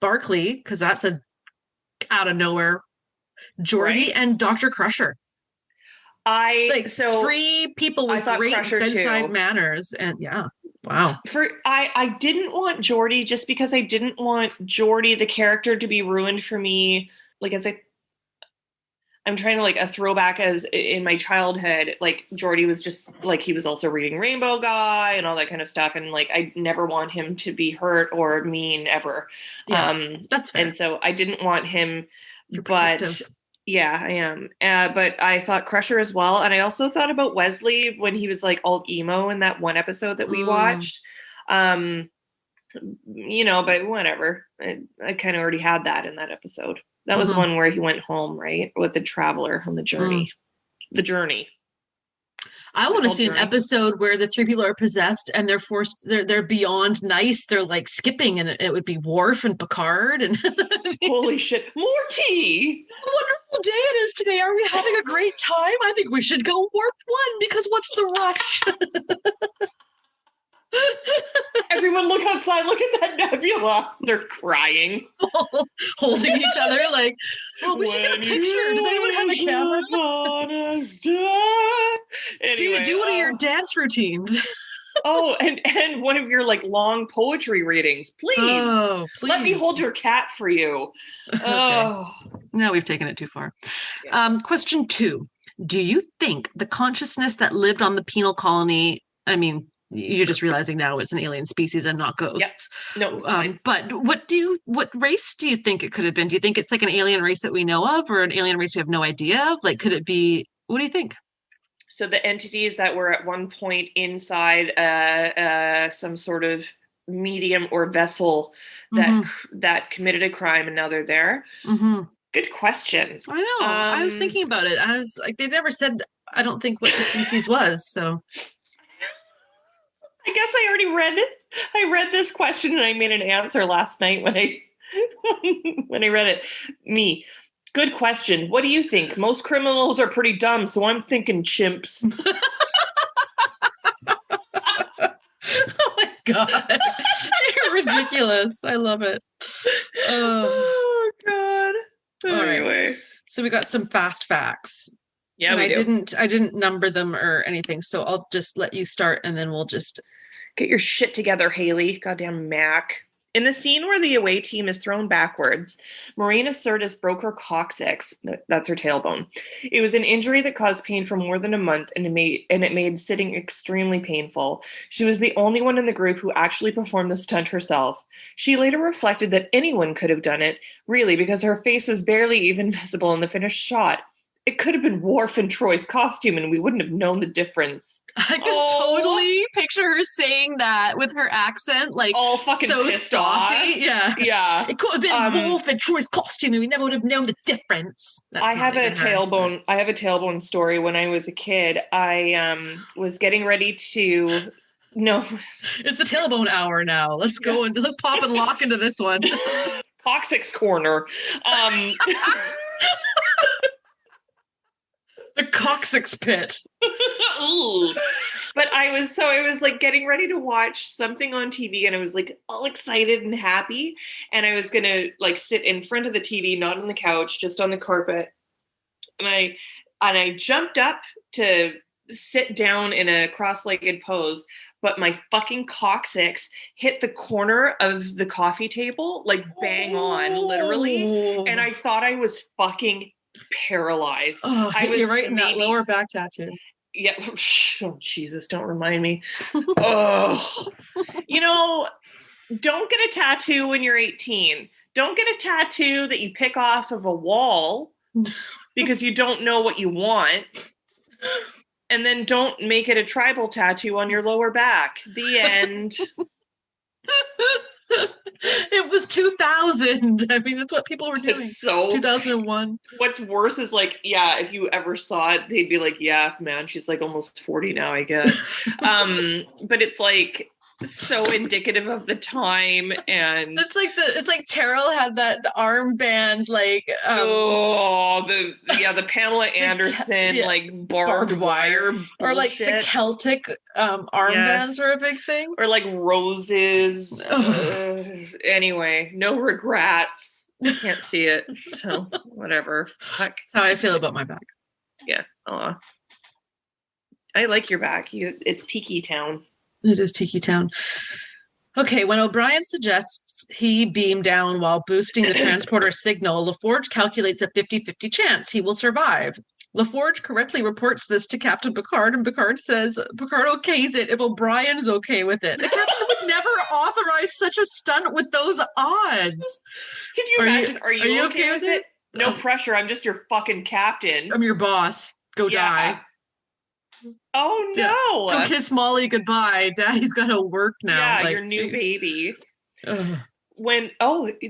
Barclay, because that's a out of nowhere, Geordie, and Dr. Crusher. 3 people with great bedside manners, and wow. I didn't want Geordie just because I didn't want Geordie, the character, to be ruined for me. Like, I'm trying to like a throwback as in my childhood, like Geordie was just like, he was also reading Rainbow Guy and all that kind of stuff. And like, I never want him to be hurt or mean ever. Yeah, that's fair. And so I didn't want him, but yeah, I am. But I thought Crusher as well. And I also thought about Wesley when he was like all emo in that one episode that we watched. You know, but whatever. I kind of already had that in that episode. That was the one where he went home, right? With the traveler on the journey. The journey. I want to see an episode where the 3 people are possessed and they're forced, they're beyond nice. They're like skipping, and it would be Worf and Picard and holy shit. Morty! What a wonderful day it is today. Are we having a great time? I think we should go warp 1 because what's the rush? Everyone look outside, look at that nebula. They're crying. Holding each other like, oh, we should get a picture. Does anyone have a camera? Anyway, do one of your dance routines. And one of your like long poetry readings. Please. Let me hold your cat for you. Okay. No, we've taken it too far. Yeah. Question 2. Do you think the consciousness that lived on the penal colony, I mean, you're just realizing now it's an alien species and not ghosts. Yep. No, but what race do you think it could have been? Do you think it's like an alien race that we know of, or an alien race we have no idea of? Like, could it be? What do you think? So the entities that were at one point inside some sort of medium or vessel that committed a crime, and now they're there. Good question. I know. I was thinking about it. I was like, they never said. I don't think what the species was. So. I guess I already read it. I read this question and I made an answer last night when I When I read it, me. Good question. What do you think? Most criminals are pretty dumb, so I'm thinking chimps. Oh my God. You're ridiculous. I love it. Oh God. Anyway. Right. So we got some fast facts. Yeah, and we I didn't number them or anything, so I'll just let you start and then we'll just get your shit together, Haley. Goddamn Mac. In the scene where the away team is thrown backwards, Marina Sirtis broke her coccyx. That's her tailbone. It was an injury that caused pain for more than a month, and it made sitting extremely painful. She was the only one in the group who actually performed the stunt herself. She later reflected that anyone could have done it, really, because her face was barely even visible in the finished shot. It could have been Worf and Troy's costume, and we wouldn't have known the difference. I can totally picture her saying that with her accent, like all fucking so saucy. Yeah, yeah. It could have been Wolf and Troy's costume, and we never would have known the difference. I have a tailbone story. When I was a kid, I was getting ready to. No, it's the tailbone hour now. Let's go and let's pop and lock into this one. Coccyx corner. The coccyx pit. But I was like getting ready to watch something on TV, and I was like all excited and happy, and I was gonna like sit in front of the TV, not on the couch, just on the carpet. And I jumped up to sit down in a cross-legged pose, but my fucking coccyx hit the corner of the coffee table, like bang on, literally. And I thought I was fucking paralyzed. Oh, you're right in that lower back tattoo. Yeah. Oh, Jesus, don't remind me. Oh, don't get a tattoo when you're 18. Don't get a tattoo that you pick off of a wall because you don't know what you want. And then don't make it a tribal tattoo on your lower back. The end. It was 2000. I mean, that's what people were doing. So 2001. What's worse is like, yeah, if you ever saw it, they'd be like, yeah, man, she's like almost 40 now, I guess. But it's like so indicative of the time, and it's like Terrell had that armband, like the Pamela Anderson like barbed wire bullshit. Or like the Celtic armbands are a big thing, or like roses. Anyway, no regrets. Can't see it, so whatever. Fuck. That's how I feel about my back. Yeah. I like your back. It's Tiki Town. It is Tiki Town. Okay, when O'Brien suggests he beam down while boosting the transporter signal, LaForge calculates a 50-50 chance he will survive. LaForge correctly reports this to Captain Picard, and Picard says Picard okays it if O'Brien is okay with it. The captain would never authorize such a stunt with those odds. Can you imagine? Are you okay with it? No pressure. I'm just your fucking captain. I'm your boss. Go die. Oh no! Go kiss Molly goodbye. Daddy's got to work now. Yeah, your new baby. Ugh.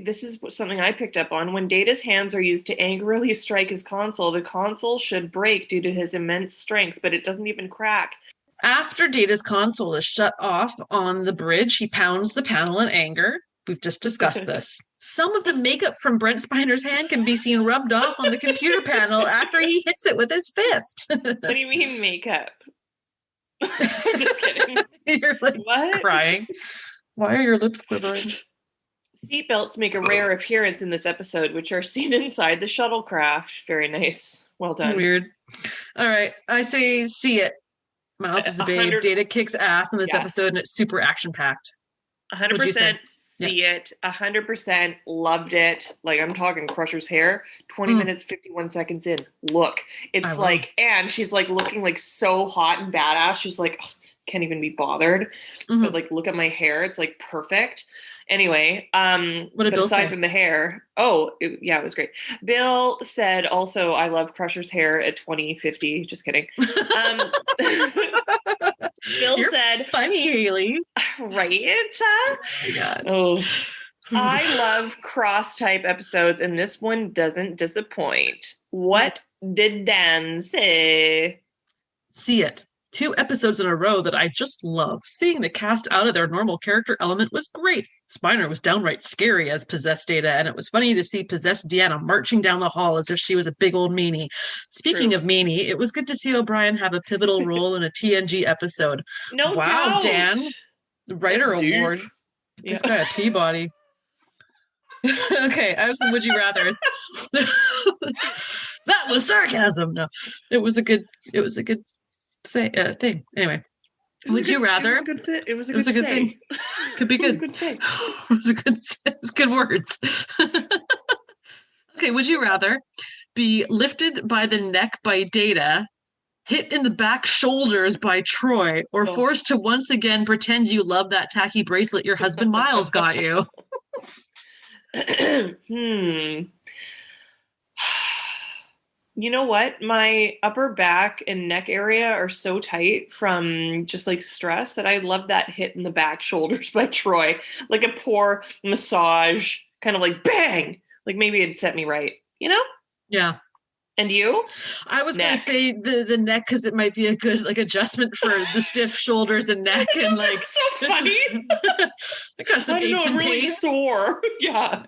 This is something I picked up on. When Data's hands are used to angrily strike his console, the console should break due to his immense strength, but it doesn't even crack. After Data's console is shut off on the bridge, he pounds the panel in anger. We've just discussed this. Some of the makeup from Brent Spiner's hand can be seen rubbed off on the computer panel after he hits it with his fist. What do you mean makeup? Just kidding. You're like what? Crying. Why are your lips quivering? Seatbelts make a rare appearance in this episode, which are seen inside the shuttlecraft. Very nice. Well done. Weird. All right. I say see it. Miles is a babe. Data kicks ass in this episode, and it's super action-packed. 100% see it. 100% loved it. Like, I'm talking Crusher's hair. 20 minutes, 51 seconds in. Look. It's like, and she's like looking like so hot and badass. She's like, can't even be bothered. But like, look at my hair. It's like perfect. Anyway, what did Bill aside say? from the hair, it was great. Bill said also, I love Crusher's hair at 2050. Just kidding. Bill said, funny, Haley. Right? Oh my God. Oh, I love cross type episodes, and this one doesn't disappoint. What did Dan say? See it. 2 episodes in a row that I just love. Seeing the cast out of their normal character element was great. Spiner was downright scary as possessed Data, and it was funny to see possessed Deanna marching down the hall as if she was a big old meanie. Speaking of meanie, it was good to see O'Brien have a pivotal role in a TNG episode. No wow, doubt. Dan. The writer award. This guy a Peabody. Okay, I have some would you rathers. That was sarcasm. No, it was a good thing. Anyway, would you rather? It was a good thing. Could be good. It was a good thing. It was good words. Okay, would you rather be lifted by the neck by Data, hit in the back shoulders by Troy, or forced to once again pretend you love that tacky bracelet your husband Miles got you? You know what? My upper back and neck area are so tight from just like stress that I love that hit in the back shoulders by Troy. Like a poor massage, kind of like bang. Like maybe it'd set me right, you know? Yeah. And you? I was going to say the neck because it might be a good like adjustment for the stiff shoulders and neck and like. So funny. I got some aches and really pains. Sore. Yeah.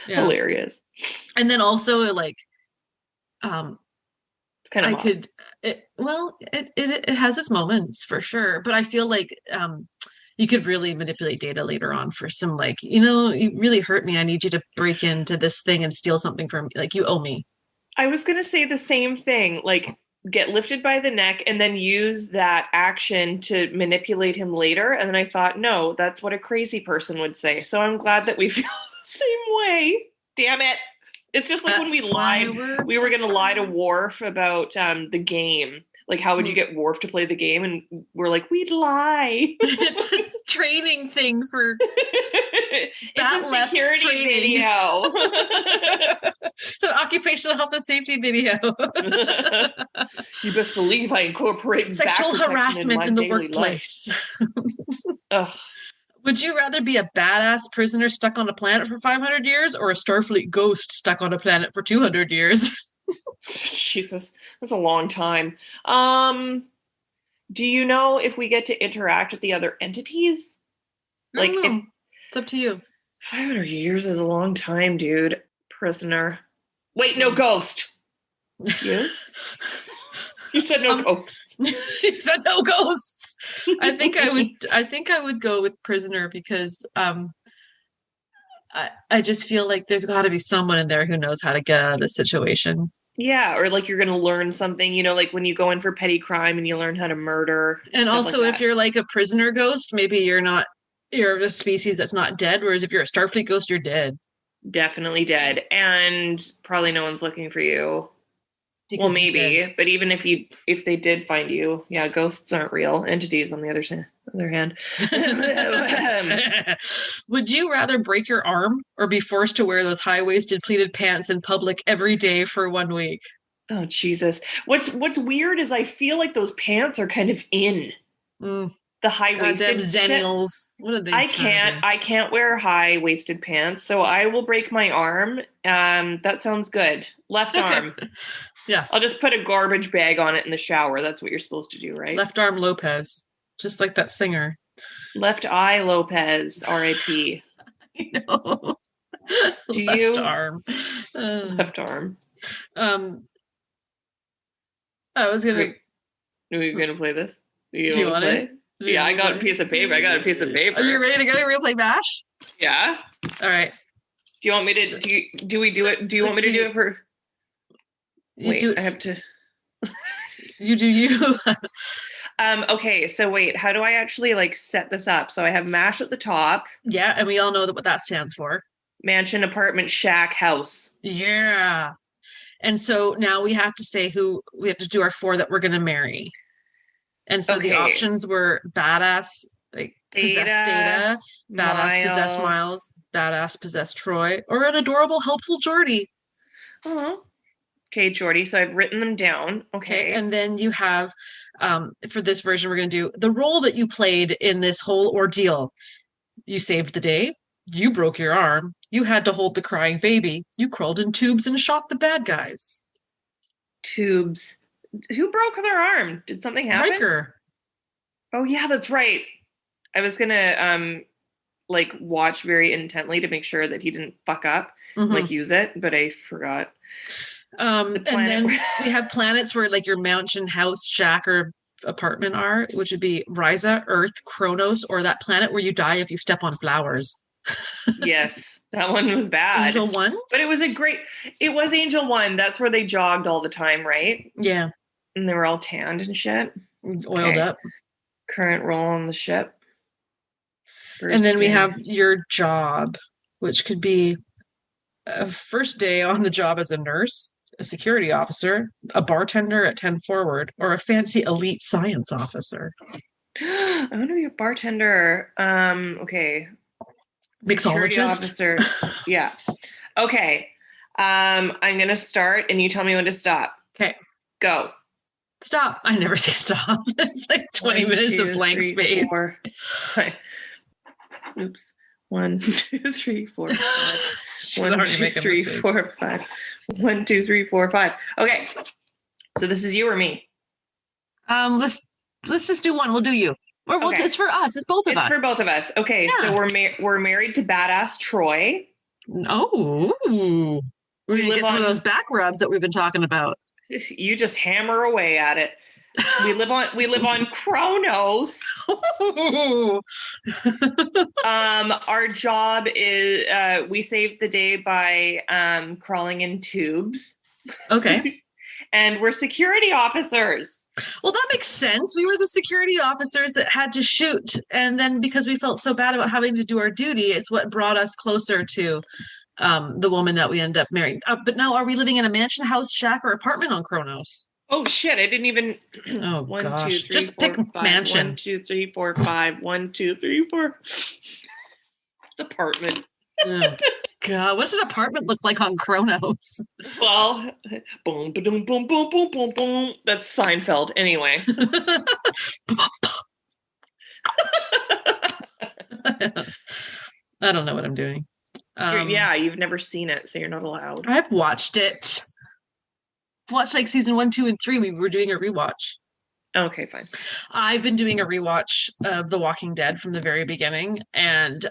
Hilarious. And then also like, it's kind of it has its moments for sure, but I feel like you could really manipulate Data later on for some like, you really hurt me, I need you to break into this thing and steal something from me, like you owe me. I was gonna say the same thing, like get lifted by the neck and then use that action to manipulate him later, and then I thought, no, that's what a crazy person would say. So I'm glad that we feel the same way. Damn it. It's just like when we lied, we were going to lie to Worf about the game. Like, how would you get Worf to play the game? And we're like, we'd lie. It's a training thing for it's a security training video. It's an occupational health and safety video. You best believe I incorporate sexual harassment in the workplace. Ugh. Would you rather be a badass prisoner stuck on a planet for 500 years or a Starfleet ghost stuck on a planet for 200 years? Jesus, that's a long time. Do you know if we get to interact with the other entities? Like, it's up to you. 500 years is a long time, dude. Prisoner. Wait, no ghost. You? You said no ghosts. You said no ghosts. I think I would go with prisoner because I just feel like there's got to be someone in there who knows how to get out of this situation. Yeah, or like you're going to learn something, like when you go in for petty crime and you learn how to murder. And also if you're like a prisoner ghost, maybe you're a species that's not dead, whereas if you're a Starfleet ghost, you're dead. Definitely dead. And probably no one's looking for you. Well, maybe, but even if they did find you, yeah, ghosts aren't real entities. On the other hand, would you rather break your arm or be forced to wear those high-waisted pleated pants in public every day for 1 week? Oh Jesus! What's weird is I feel like those pants are kind of in the high-waisted zennials. What are they? I can't wear high-waisted pants, so I will break my arm. That sounds good. Left arm. Yeah. I'll just put a garbage bag on it in the shower. That's what you're supposed to do, right? Left arm Lopez. Just like that singer. Left eye Lopez, R.I.P. I know. Do Left you? Arm. Left arm. I was going to... Are we going to play this? Do you want it? Yeah, I got a piece of paper. Are you ready to go? You're going to play MASH? Yeah. All right. Do you want me to... Do we do it? Do you want me to do it for... Wait, I have to... You do you. Okay, so wait, how do I actually set this up? So I have MASH at the top. Yeah, and we all know what that stands for. Mansion, apartment, shack, house. Yeah. And so now we have to say we have to do our 4 that we're going to marry. And so the options were badass, possessed Data, badass possessed Miles, badass possessed Troy, or an adorable, helpful Geordi. Oh. Okay, Geordi. So I've written them down. Okay. And then you have, for this version, we're going to do the role that you played in this whole ordeal. You saved the day. You broke your arm. You had to hold the crying baby. You crawled in tubes and shot the bad guys. Tubes. Who broke their arm? Did something happen? Riker. Oh yeah, that's right. I was gonna like watch very intently to make sure that he didn't fuck up, like use it, but I forgot. And then we have planets where like your mansion, house, shack, or apartment are, which would be Risa, Earth, Kronos, or that planet where you die if you step on flowers. Yes, that one was bad. Angel 1? But it was Angel 1. That's where they jogged all the time, right? Yeah. And they were all tanned and shit. Oiled up. Current role on the ship. And then we have your job, which could be a first day on the job as a nurse, a security officer, a bartender at 10 Forward, or a fancy elite science officer. I want to be a bartender. Okay. Mixologist. Yeah. Okay. I'm going to start and you tell me when to stop. Okay. Go. Stop. I never say stop. It's like 20 minutes of blank space. 4. Oops. 1, 2, 3, 4, 5. 1, 2, 3, 4, 5. 1, 2, 3, 4, 5. Okay. So this is you or me? Let's just do one. We'll do you. Or okay. It's for us. It's both of us. It's for both of us. Okay. Yeah. So we're married to badass Troy. Oh. We're going to get some of those back rubs that we've been talking about. You just hammer away at it. We live on Kronos. Our job is we saved the day by crawling in tubes. Okay. And we're security officers. Well, that makes sense. We were the security officers that had to shoot. And then because we felt so bad about having to do our duty, it's what brought us closer to the woman that we ended up marrying. But now, are we living in a mansion, house, shack, or apartment on Kronos? Oh shit! I didn't even. Oh 1, gosh! 2, 3, just 4, pick 5. mansion. 1, 2, 3, 4, 5. 1, 2, 3, 4. Apartment. Oh, God, what's an apartment look like on Kronos? Well, boom, boom, boom, boom, boom, boom, boom. That's Seinfeld, anyway. I don't know what I'm doing. Yeah, you've never seen it, so you're not allowed. I've watched it. I've watched like season 1, 2, and 3. We were doing a rewatch. Okay, fine. I've been doing a rewatch of The Walking Dead from the very beginning, and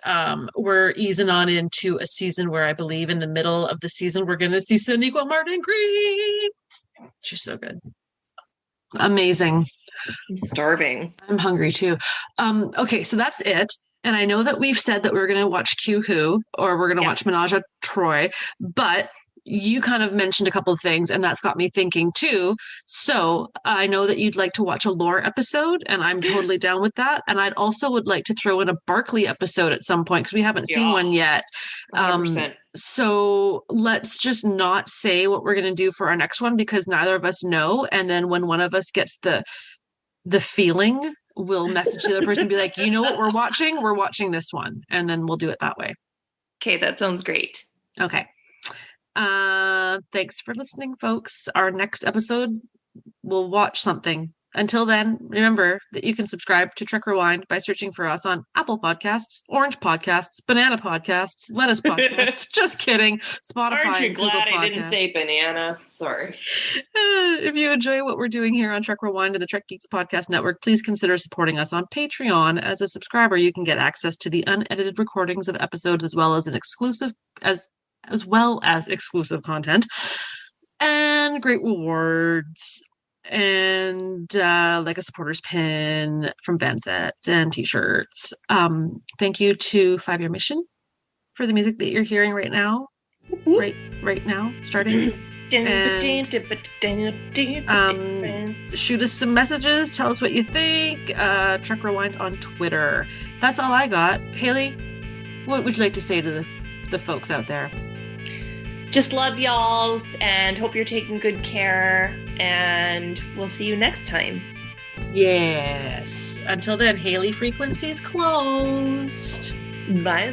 we're easing on into a season where I believe in the middle of the season we're going to see Sonequa Martin Green. She's so good. Amazing. I'm starving. I'm hungry too. Okay, so that's it. And I know that we've said that we're going to watch Q Who, or we're going to watch Menage a Troy, but you kind of mentioned a couple of things, and that's got me thinking too. So I know that you'd like to watch a lore episode, and I'm totally down with that. And I'd also would like to throw in a Barkley episode at some point, because we haven't seen one yet. 100%. So let's just not say what we're going to do for our next one, because neither of us know. And then when one of us gets the feeling, we'll message the other person and be like, you know what we're watching? We're watching this one. And then we'll do it that way. Okay, that sounds great. Okay. Thanks for listening, folks. Our next episode, we'll watch something. Until then, remember that you can subscribe to Trek Rewind by searching for us on Apple Podcasts, Orange Podcasts, Banana Podcasts, Lettuce Podcasts. Just kidding. Spotify. Aren't you and Google glad Podcasts. I didn't say banana? Sorry. If you enjoy what we're doing here on Trek Rewind and the Trek Geeks Podcast Network, please consider supporting us on Patreon. As a subscriber, you can get access to the unedited recordings of episodes, as well as exclusive content and great rewards, and like a supporter's pin from Vansets and t-shirts. Thank you to 5 Year Mission for the music that you're hearing right now. Right now, starting. And, shoot us some messages. Tell us what you think. Trek Rewind on Twitter. That's all I got. Haley, what would you like to say to the folks out there? Just love y'all and hope you're taking good care, and we'll see you next time. Yes. Until then, Haley frequencies closed. Bye.